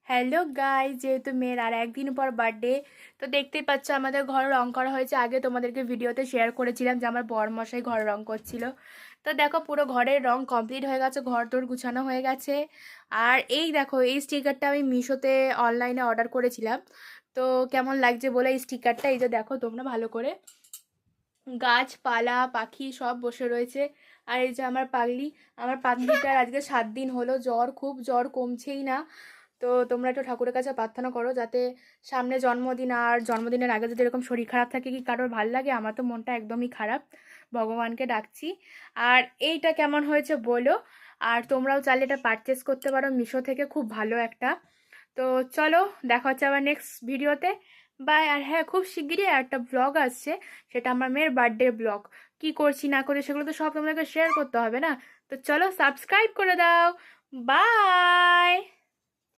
Hello guys, যেহেতু মেয়ের আর একদিন পর বার্থডে, তো দেখতেই পাচ্ছ আমাদের ঘর রং করা হয়েছে। আগে তোমাদেরকে ভিডিওতে শেয়ার করেছিলাম যে আমার বরমশাই ঘর রং করছিল। তো দেখো পুরো ঘরের রং কমপ্লিট হয়ে গেছে, ঘর দোর গুছানো হয়ে গেছে। আর এই দেখো, এই স্টিকারটা আমি মিশোতে অনলাইনে অর্ডার করেছিলাম। তো কেমন লাগছে বলে এই স্টিকারটা, এই যে দেখো তোমরা ভালো করে, গাছপালা পাখি সব বসে রয়েছে। আর এই যে আমার পাগলিটার আজকে 7 দিন হলো জ্বর, খুব জ্বর, কমছেই না। তো তোমরা একটু ঠাকুরের কাছে প্রার্থনা করো যাতে সামনে জন্মদিন, আর জন্মদিনের আগে যদি এরকম শরীর খারাপ থাকে কি কারোর ভাল লাগে? আমার তো মনটা একদমই খারাপ, ভগবানকে ডাকছি। আর এইটা কেমন হয়েছে বলো। আর তোমরাও চাইলে এটা পারচেস করতে পারো মিশো থেকে, খুব ভালো একটা। তো চলো, দেখা হচ্ছে আবার নেক্সট ভিডিওতে। বাই। আর হ্যাঁ, খুব শিগগিরই একটা ব্লগ আসছে, সেটা আমার মেয়ের বার্থডে ব্লগ। কি করছি না করছি সেগুলো তো সব তোমাদেরকে শেয়ার করতে হবে না? তো চলো, সাবস্ক্রাইব করে দাও। বাই।